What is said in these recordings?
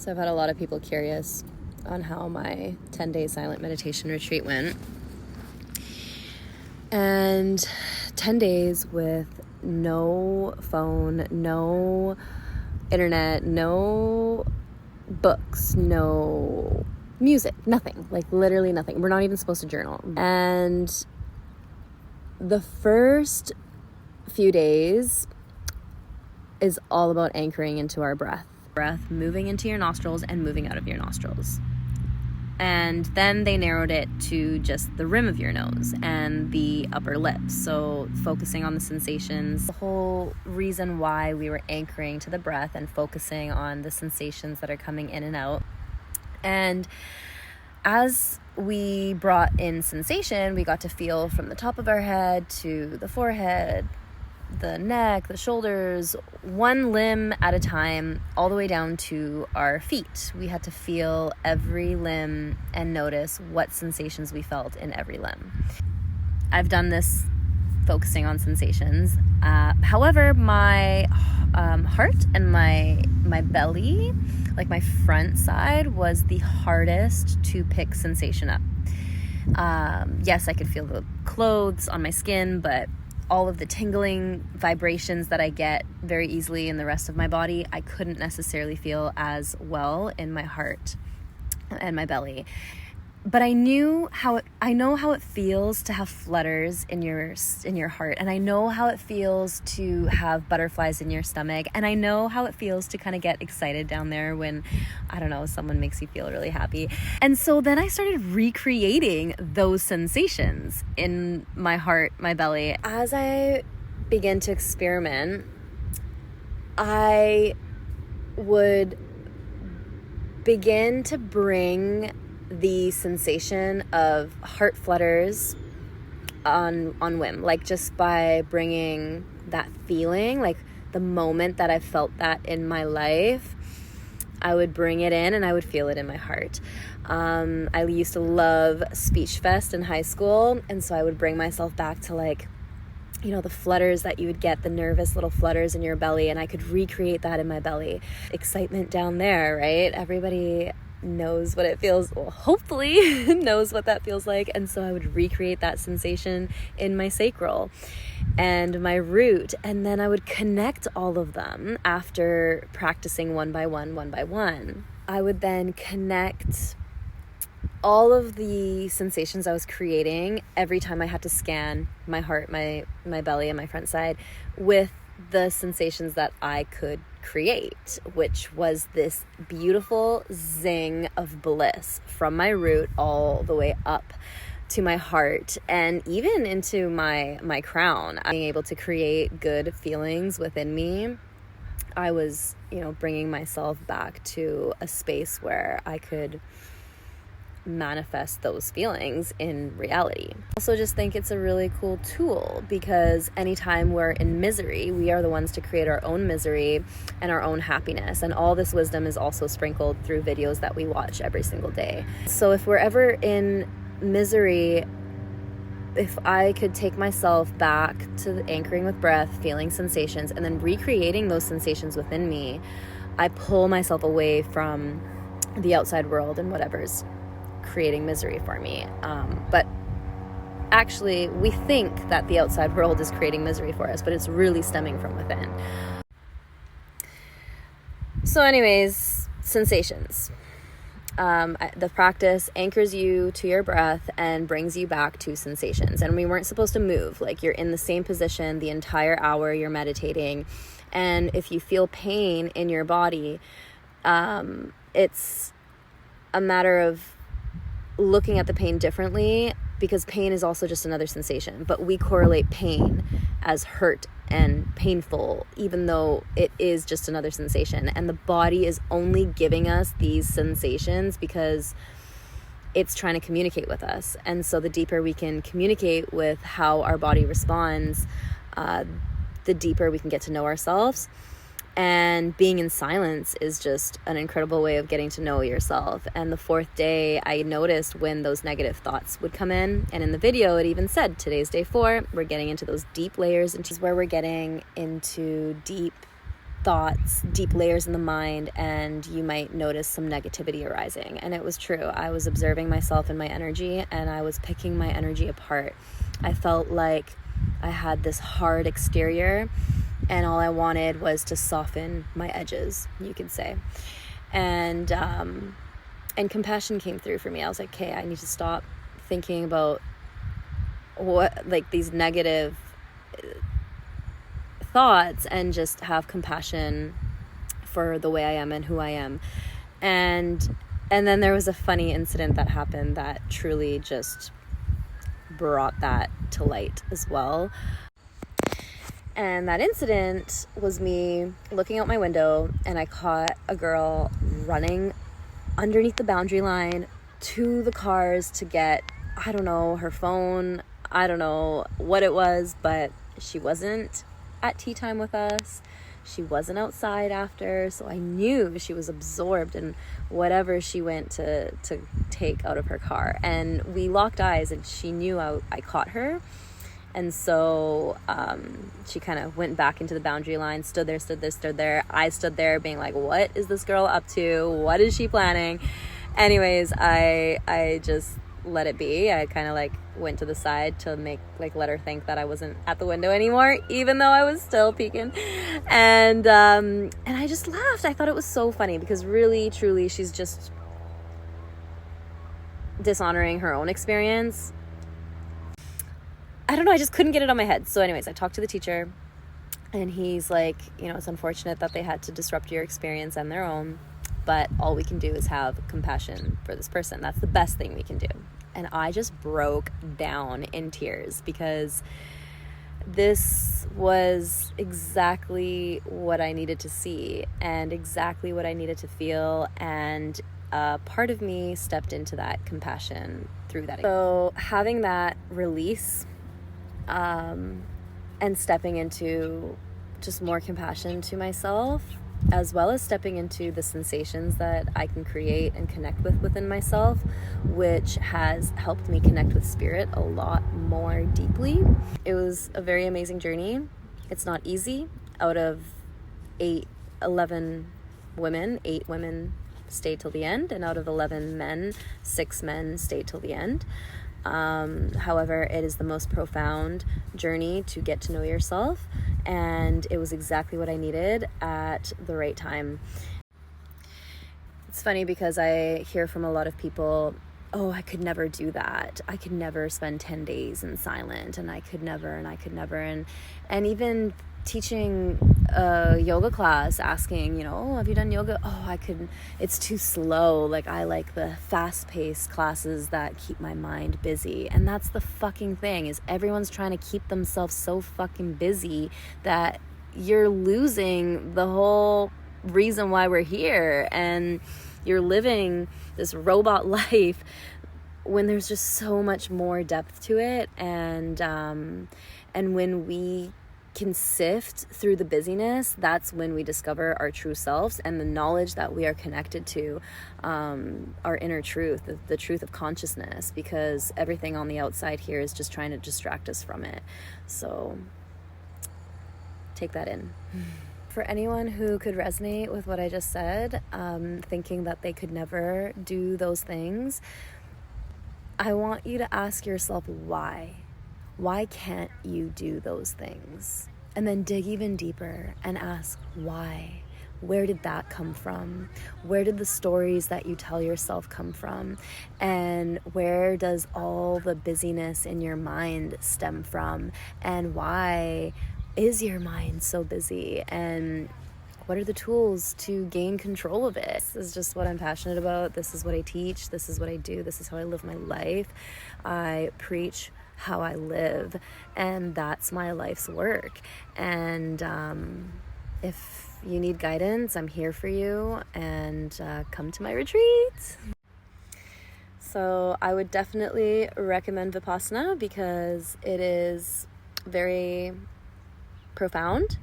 So I've had a lot of people curious on how my 10-day silent meditation retreat went. And 10 days with no phone, no internet, no books, no music, nothing, like literally nothing. We're not even supposed to journal. And the first few days is all about anchoring into our breath moving into your nostrils and moving out of your nostrils. And then they narrowed it to just the rim of your nose and the upper lip. So focusing on the sensations. The whole reason why we were anchoring to the breath and focusing on the sensations that are coming in and out. And as we brought in sensation, we got to feel from the top of our head to the forehead, the neck, the shoulders, one limb at a time, all the way down to our feet. We had to feel every limb and notice what sensations we felt in every limb. I've done this focusing on sensations. However, my heart and my belly, like my front side, was the hardest to pick sensation up. Yes, I could feel the clothes on my skin, but all of the tingling vibrations that I get very easily in the rest of my body, I couldn't necessarily feel as well in my heart and my belly. But I know how it feels to have flutters in your heart, and I know how it feels to have butterflies in your stomach, and I know how it feels to kind of get excited down there when, I don't know, someone makes you feel really happy. And so then I started recreating those sensations in my heart, my belly. As I began to experiment, I would begin to bring the sensation of heart flutters on whim, like just by bringing that feeling, like the moment that I felt that in my life, I would bring it in and I would feel it in my heart. I used to love Speech Fest in high school, and so I would bring myself back to, like, you know, the flutters that you would get, the nervous little flutters in your belly, and I could recreate that in my belly. Excitement down there, right? Everybody knows what it feels, well, hopefully knows what that feels like. And so I would recreate that sensation in my sacral and my root, and then I would connect all of them after practicing one by one. I would then connect all of the sensations I was creating every time I had to scan my heart, my belly, and my front side with the sensations that I could create, which was this beautiful zing of bliss from my root all the way up to my heart and even into my crown. Being able to create good feelings within me, I was, bringing myself back to a space where I could manifest those feelings in reality. Also just think it's a really cool tool, because anytime we're in misery, we are the ones to create our own misery and our own happiness. And all this wisdom is also sprinkled through videos that we watch every single day. So if we're ever in misery, if I could take myself back to the anchoring with breath, feeling sensations, and then recreating those sensations within me, I pull myself away from the outside world and whatever's creating misery for me. But actually, we think that the outside world is creating misery for us, but it's really stemming from within. So anyways, sensations. The practice anchors you to your breath and brings you back to sensations. And we weren't supposed to move. Like, you're in the same position the entire hour you're meditating. And if you feel pain in your body, it's a matter of looking at the pain differently, because pain is also just another sensation. But we correlate pain as hurt and painful, even though it is just another sensation. And the body is only giving us these sensations because it's trying to communicate with us. And so the deeper we can communicate with how our body responds, the deeper we can get to know ourselves. And being in silence is just an incredible way of getting to know yourself. And the fourth day, I noticed when those negative thoughts would come in. And in the video, it even said, today's day 4. We're getting into those deep layers, and is where we're getting into deep thoughts, deep layers in the mind, and you might notice some negativity arising. And it was true. I was observing myself and my energy, and I was picking my energy apart. I felt like I had this hard exterior, and all I wanted was to soften my edges, you could say. And compassion came through for me. I was like, okay, I need to stop thinking about what, like, these negative thoughts, and just have compassion for the way I am and who I am. And then there was a funny incident that happened that truly just brought that to light as well. And that incident was me looking out my window, and I caught a girl running underneath the boundary line to the cars to get, I don't know, her phone. I don't know what it was, but she wasn't at tea time with us. She wasn't outside after, so I knew she was absorbed in whatever she went to take out of her car. And we locked eyes, and she knew I caught her. And so she kind of went back into the boundary line, stood there. I stood there being like, what is this girl up to? What is she planning? Anyways, I just let it be. I kind of like went to the side to let her think that I wasn't at the window anymore, even though I was still peeking. And I just laughed. I thought it was so funny, because really, truly, she's just dishonoring her own experience. I don't know, I just couldn't get it on my head. So anyways, I talked to the teacher, and he's like, it's unfortunate that they had to disrupt your experience and their own, but all we can do is have compassion for this person. That's the best thing we can do. And I just broke down in tears, because this was exactly what I needed to see and exactly what I needed to feel. And part of me stepped into that compassion through that. So having that release, and stepping into just more compassion to myself, as well as stepping into the sensations that I can create and connect with within myself, which has helped me connect with spirit a lot more deeply. It was a very amazing journey. It's not easy. Out of 11 women, 8 women stayed till the end, and out of 11 men, 6 men stayed till the end. However, it is the most profound journey to get to know yourself, and it was exactly what I needed at the right time. It's funny because I hear from a lot of people, oh, I could never do that. I could never spend 10 days in silent, and I could never. And even teaching a yoga class, asking, oh, have you done yoga? Oh, it's too slow. Like, I like the fast-paced classes that keep my mind busy. And that's the fucking thing, is everyone's trying to keep themselves so fucking busy that you're losing the whole reason why we're here, and you're living this robot life when there's just so much more depth to it. And when we can sift through the busyness, that's when we discover our true selves and the knowledge that we are connected to, our inner truth, the truth of consciousness, because everything on the outside here is just trying to distract us from it. So take that in. For anyone who could resonate with what I just said, thinking that they could never do those things, I want you to ask yourself why. Why can't you do those things? And then dig even deeper and ask why. Where did that come from? Where did the stories that you tell yourself come from? And where does all the busyness in your mind stem from? And why is your mind so busy? And what are the tools to gain control of it? This is just what I'm passionate about. This is what I teach. This is what I do. This is how I live my life. I preach how I live, and that's my life's work. And if you need guidance, I'm here for you, and come to my retreat. So I would definitely recommend Vipassana, because it is very profound.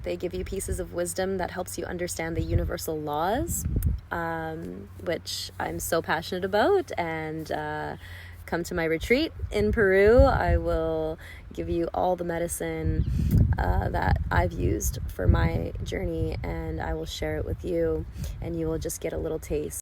They give you pieces of wisdom that helps you understand the universal laws, which I'm so passionate about. And come to my retreat in Peru. I will give you all the medicine that I've used for my journey, and I will share it with you, and you will just get a little taste.